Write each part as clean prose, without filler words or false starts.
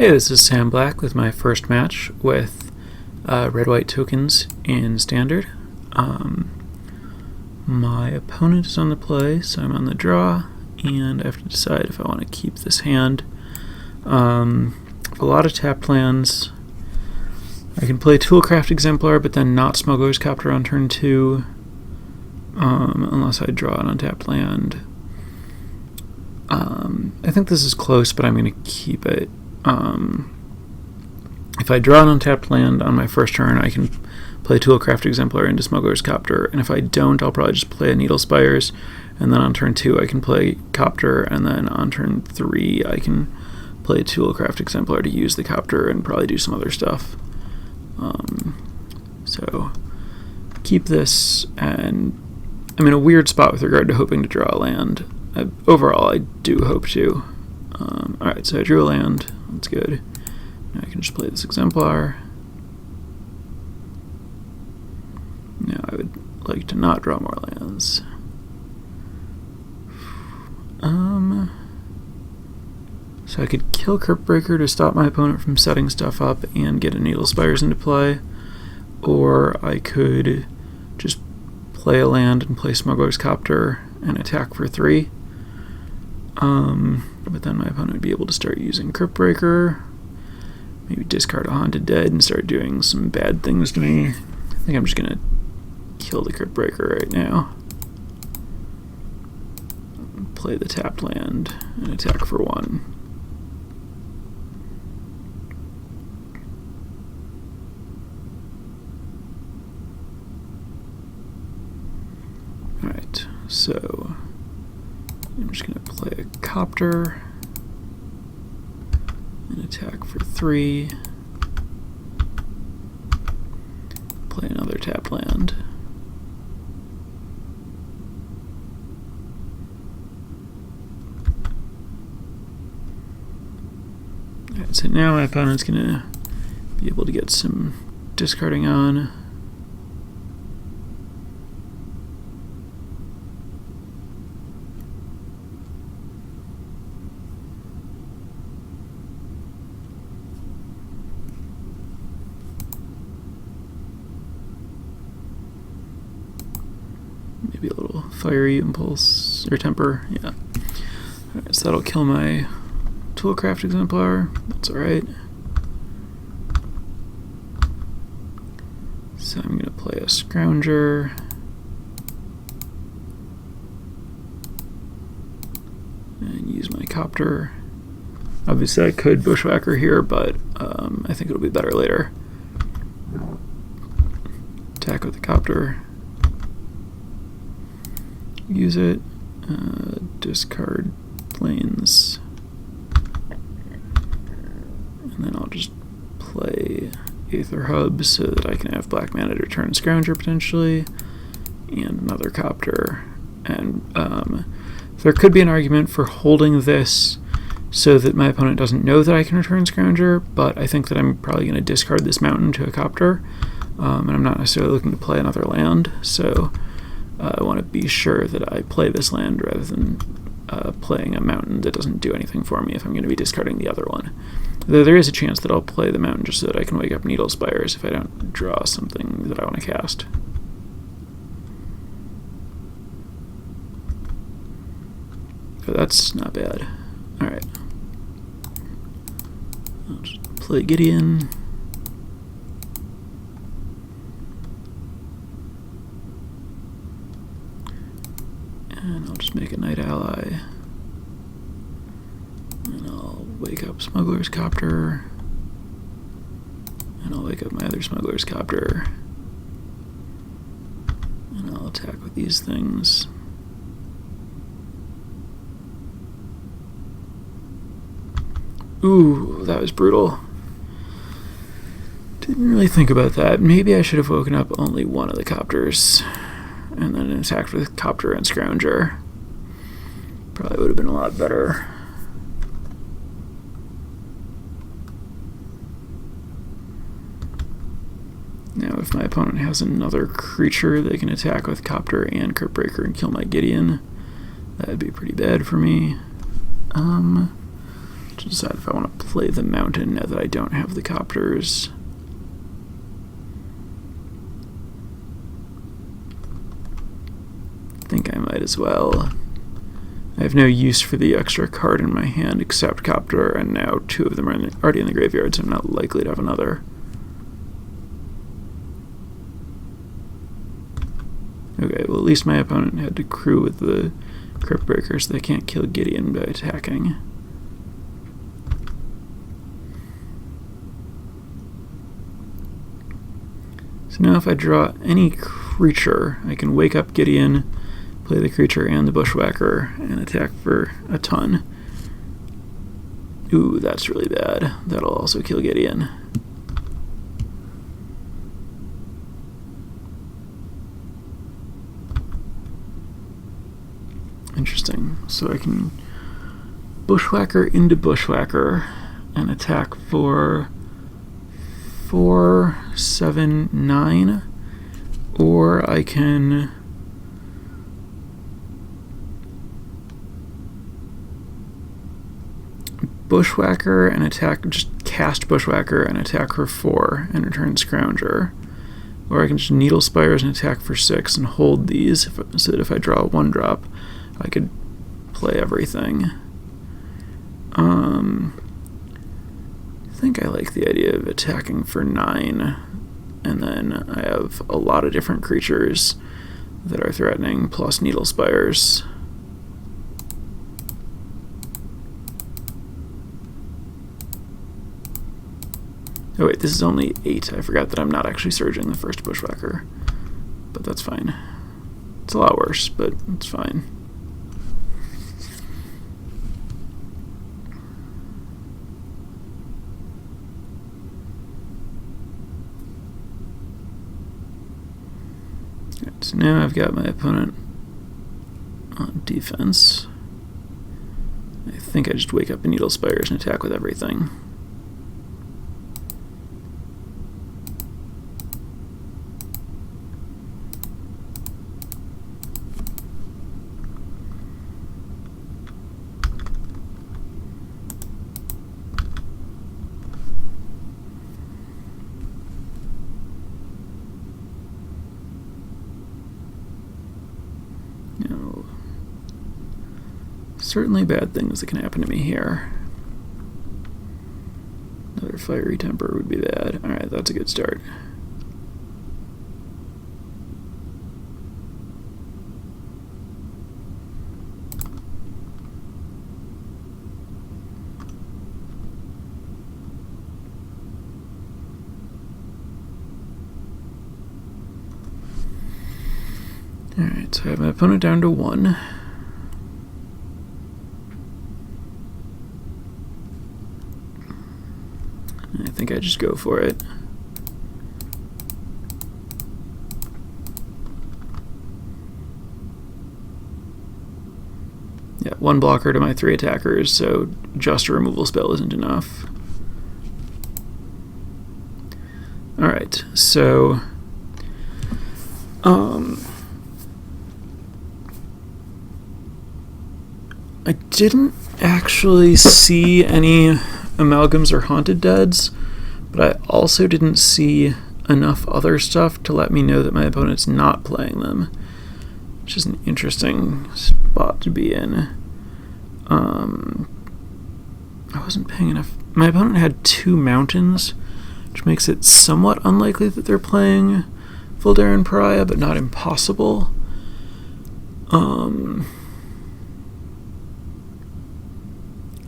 Hey, this is Sam Black with my first match with red-white tokens in Standard. My opponent is on the play, so I'm on the draw, and I have to decide if I want to keep this hand. A lot of tapped lands. I can play Toolcraft Exemplar, but then not Smuggler's Copter on turn 2, unless I draw an untapped land. I think this is close, but I'm going to keep it. If I draw an untapped land on my first turn, I can play Toolcraft Exemplar into Smuggler's Copter, and if I don't, I'll probably just play a Needle Spires, and then on turn 2 I can play Copter, and then on turn 3 I can play Toolcraft Exemplar to use the Copter and probably do some other stuff. So keep this, and I'm in a weird spot with regard to hoping to draw a land. Overall, I do hope to. Alright, so I drew a land. That's good. Now I can just play this Exemplar. Now I would like to not draw more lands. So I could kill Cryptbreaker to stop my opponent from setting stuff up and get a Needle Spires into play, or I could just play a land and play Smuggler's Copter and attack for 3. But then my opponent would be able to start using Cryptbreaker, maybe discard a Haunted Dead and start doing some bad things to me. I think I'm just going to kill the Cryptbreaker right now. Play the tapped land and attack for 1. Alright, so I'm just going to play a Copter and attack for 3. Play another tapped land. Alright, so now my opponent's going to be able to get some discarding on. Maybe a little fiery impulse or temper, yeah. Alright, so that'll kill my Toolcraft Exemplar. That's alright. So I'm going to play a Scrounger. And use my Copter. Obviously I could Bushwhacker here, but I think it'll be better later. Attack with the Copter. Use it. Discard planes. And then I'll just play Aether Hub so that I can have black mana to return Scrounger potentially, and another Copter. And there could be an argument for holding this so that my opponent doesn't know that I can return Scrounger, but I think that I'm probably going to discard this mountain to a Copter, and I'm not necessarily looking to play another land, so I want to be sure that I play this land rather than playing a mountain that doesn't do anything for me if I'm going to be discarding the other one. Though there is a chance that I'll play the mountain just so that I can wake up Needle Spires if I don't draw something that I want to cast. But that's not bad. Alright. I'll just play Gideon. And I'll just make a Knight Ally. And I'll wake up Smuggler's Copter. And I'll wake up my other Smuggler's Copter. And I'll attack with these things. Ooh, that was brutal. Didn't really think about that. Maybe I should have woken up only one of the Copters and then attacked with Copter and Scrounger. Probably would have been a lot better. Now if my opponent has another creature they can attack with Copter and Cryptbreaker and kill my Gideon, that would be pretty bad for me. to decide if I want to play the mountain now that I don't have the copters. I think I might as well. I have no use for the extra card in my hand except copter, and now 2 of them are already in the graveyard, so I'm not likely to have another. Okay, well at least my opponent had to crew with the Cryptbreaker, so they can't kill Gideon by attacking. So now if I draw any creature, I can wake up Gideon, play the creature and the Bushwhacker, and attack for a ton. Ooh, that's really bad. That'll also kill Gideon. Interesting. So I can Bushwhacker into Bushwhacker and attack for 4, 7, 9, or I can Bushwhacker and attack, just cast Bushwhacker and attack for 4 and return Scrounger. Or I can just Needle Spires and attack for 6 and hold these so that if I draw a 1-drop, I could play everything. I think I like the idea of attacking for 9, and then I have a lot of different creatures that are threatening, plus Needle Spires. Oh wait, this is only 8. I forgot that I'm not actually surging the first Bushwhacker, but that's fine. It's a lot worse, but it's fine. So now I've got my opponent on defense. I think I just wake up in Needle Spires and attack with everything. Certainly bad things that can happen to me here. Another Fiery Temper would be bad. Alright, that's a good start. Alright, so I have my opponent down to 1. I think I just go for it. Yeah, 1 blocker to my 3 attackers, so just a removal spell isn't enough. Alright, so I didn't actually see any Amalgams or Haunted Deads, but I also didn't see enough other stuff to let me know that my opponent's not playing them, which is an interesting spot to be in. I wasn't paying enough. My opponent had 2 mountains, which makes it somewhat unlikely that they're playing Voldaren Pariah, but not impossible.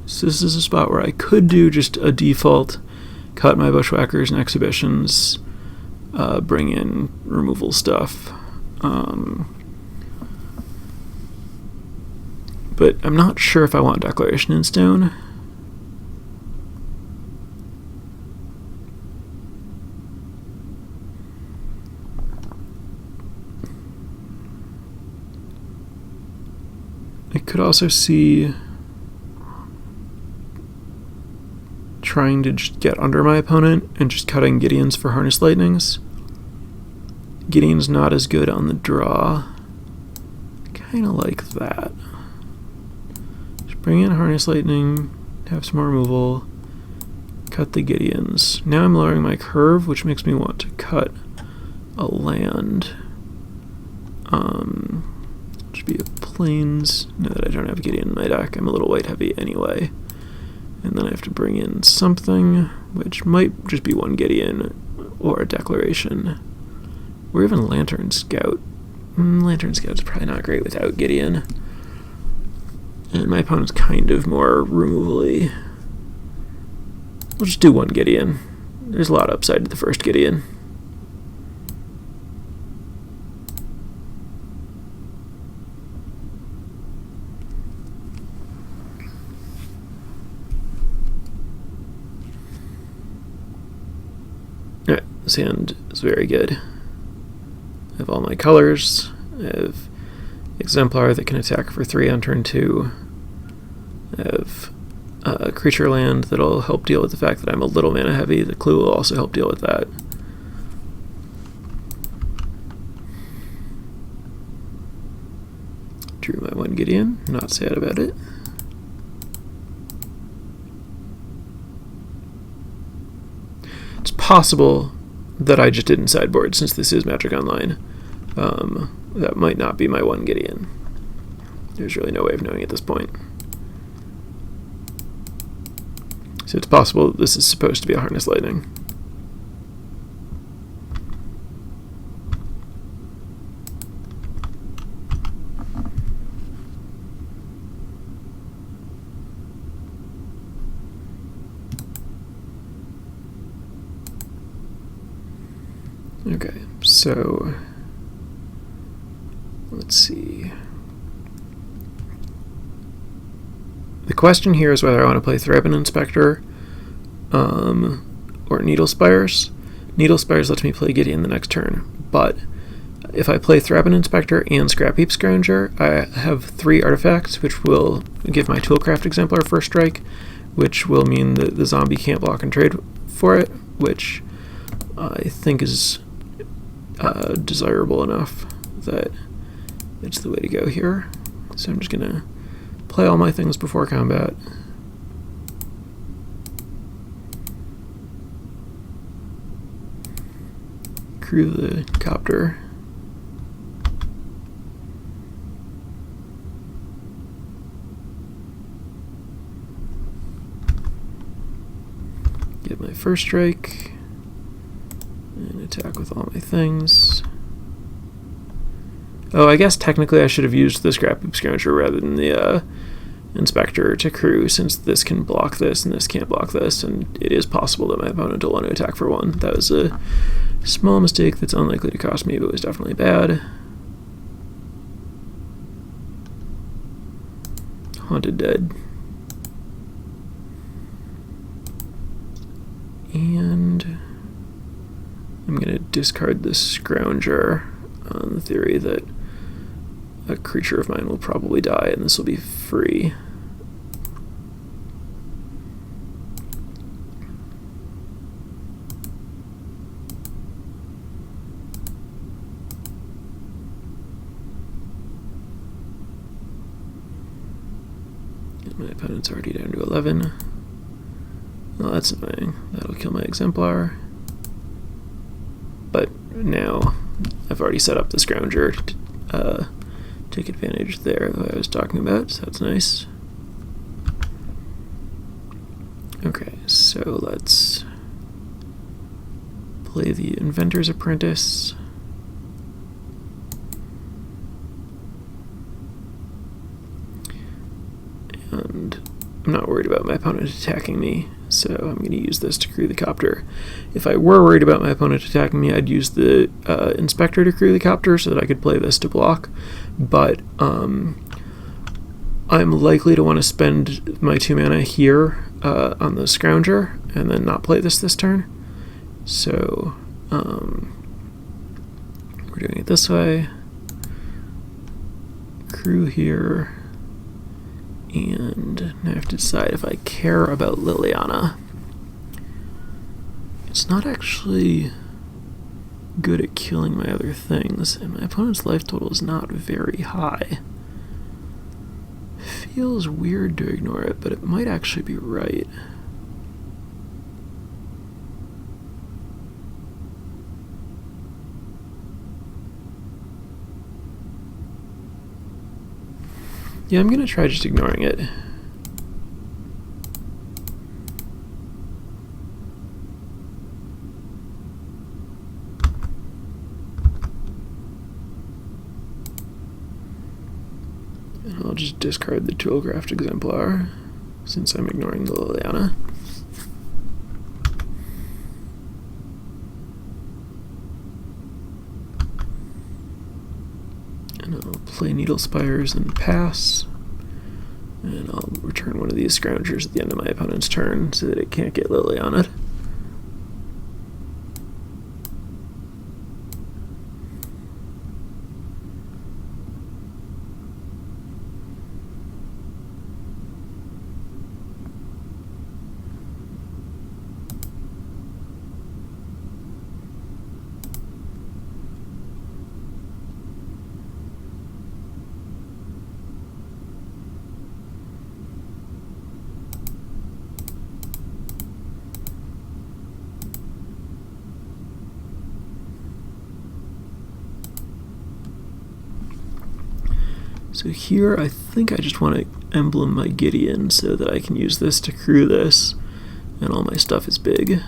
So this is a spot where I could do just a default, cut my Bushwhackers and Exhibitions, bring in removal stuff. But I'm not sure if I want Declaration in Stone. I could also see trying to just get under my opponent and just cutting Gideons for Harness Lightnings. Gideon's not as good on the draw. Kind of like that. Just bring in Harness Lightning, have some more removal, cut the Gideons. Now I'm lowering my curve, which makes me want to cut a land. Should be a plains. Now that I don't have Gideon in my deck, I'm a little white heavy anyway. And then I have to bring in something, which might just be one Gideon or a declaration. Or even Lantern Scout. Lantern Scout's probably not great without Gideon. And my opponent's kind of more removal-y. We'll just do one Gideon. There's a lot of upside to the first Gideon. Alright, this hand is very good. I have all my colors. I have Exemplar that can attack for 3 on turn 2. I have a creature land that'll help deal with the fact that I'm a little mana heavy. The clue will also help deal with that. Drew my one Gideon, not sad about it. It's possible that I just didn't sideboard since this is Magic Online. That might not be my one Gideon. There's really no way of knowing at this point. So it's possible that this is supposed to be a Harness Lightning. Okay, so let's see. The question here is whether I want to play Thraben Inspector or Needlespires. Needlespires lets me play Gideon the next turn, but if I play Thraben Inspector and Scrapheap Scrounger, I have 3 artifacts, which will give my Toolcraft Exemplar first strike, which will mean that the zombie can't block and trade for it, which I think is desirable enough that it's the way to go here. So I'm just going to play all my things before combat. Crew the copter. Get my first strike. And attack with all my things. Oh, I guess technically I should have used the Scrapheap Scrounger rather than the Inspector to crew, since this can block this and this can't block this, and it is possible that my opponent will want to attack for 1. That was a small mistake that's unlikely to cost me, but was definitely bad. Haunted Dead. And I'm going to discard this Scrounger on the theory that a creature of mine will probably die and this will be free. And my opponent's already down to 11. Well, that's annoying. That'll kill my Exemplar. But now I've already set up the Scrounger to take advantage there that I was talking about, so that's nice. Okay, so let's play the Inventor's Apprentice. And I'm not worried about my opponent attacking me, so I'm going to use this to crew the copter. If I were worried about my opponent attacking me, I'd use the Inspector to crew the copter so that I could play this to block, but I'm likely to want to spend my 2 mana here on the Scrounger and then not play this turn. So we're doing it this way. Crew here. And now I have to decide if I care about Liliana. It's not actually good at killing my other things, and my opponent's life total is not very high. feels weird to ignore it, but it might actually be right. Yeah, I'm gonna try just ignoring it. And I'll just discard the Toolcraft Exemplar, since I'm ignoring the Liliana. And I'll play Needle Spires and pass. And I'll return one of these Scroungers at the end of my opponent's turn so that it can't get Liliana'd. So here I think I just want to emblem my Gideon so that I can use this to crew this, and all my stuff is big.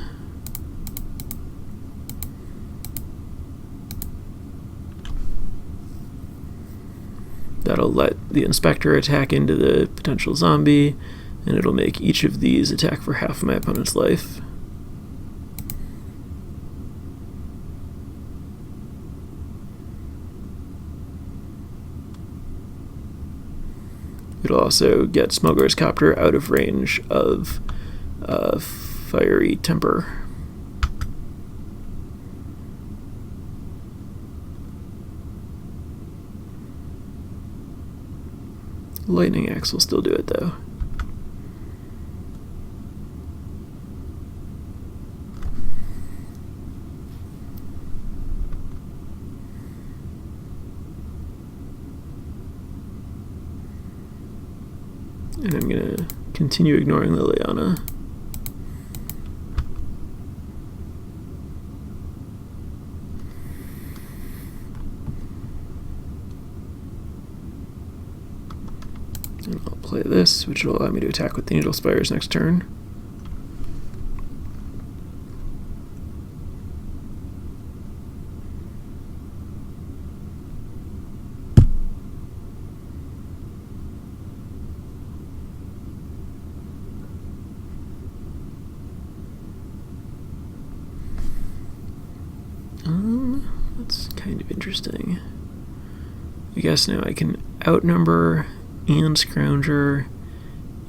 That'll let the Inspector attack into the potential zombie, and it'll make each of these attack for half of my opponent's life. It'll also get Smuggler's Copter out of range of Fiery Temper. Lightning Axe will still do it, though. And I'm going to continue ignoring Liliana. And I'll play this, which will allow me to attack with the Needle Spires next turn. That's kind of interesting. I guess now I can outnumber and Scrounger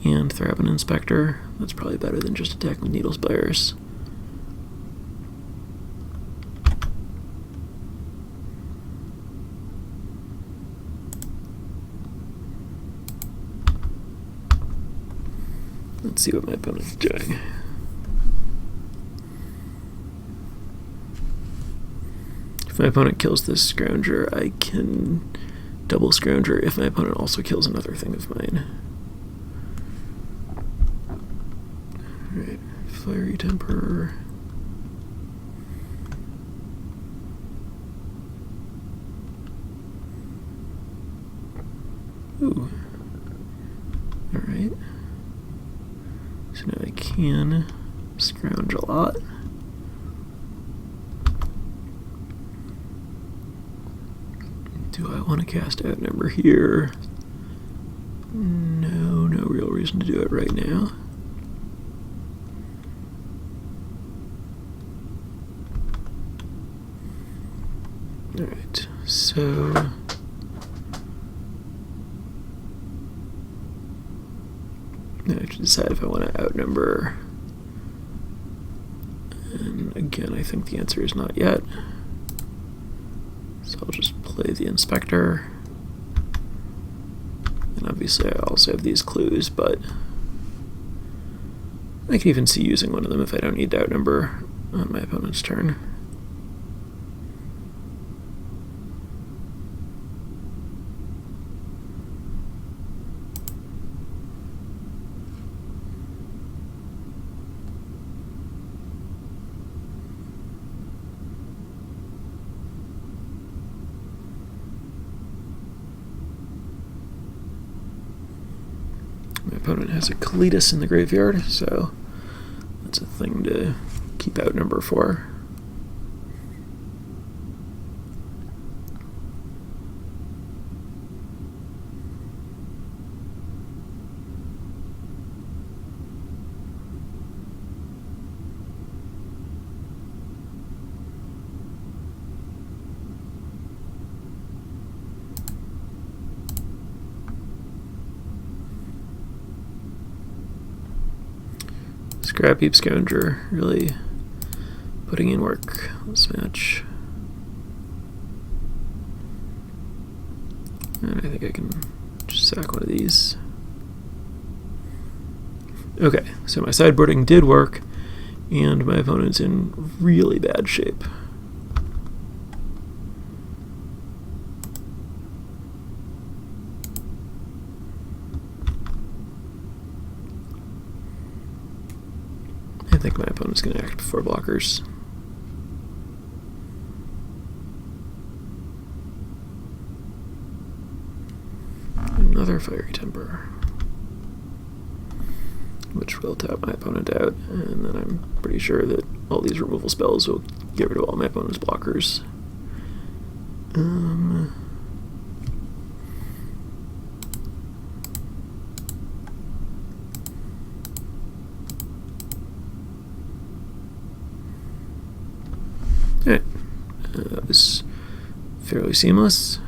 and Thrapin Inspector. That's probably better than just attacking with Needle Spires. Let's see what my opponent's doing. If my opponent kills this Scrounger, I can double Scrounger if my opponent also kills another thing of mine. Alright, Fiery Temper. Ooh. Alright. So now I can scrounge a lot. Do I want to cast Outnumber here? No, no real reason to do it right now. Alright, so I have to decide if I want to outnumber. And again, I think the answer is not yet. So I'll just play the Inspector. And obviously I also have these clues, but I can even see using one of them if I don't need to outnumber on my opponent's turn. opponent has a Kalitas in the graveyard, so that's a thing to keep out number 4. Scrapheap Scavenger really putting in work this match. And I think I can just sack one of these. Okay, so my sideboarding did work, and my opponent's in really bad shape. I think my opponent's going to act before blockers. Another Fiery Temper, which will tap my opponent out, and then I'm pretty sure that all these removal spells will get rid of all my opponent's blockers. Alright, that was fairly seamless.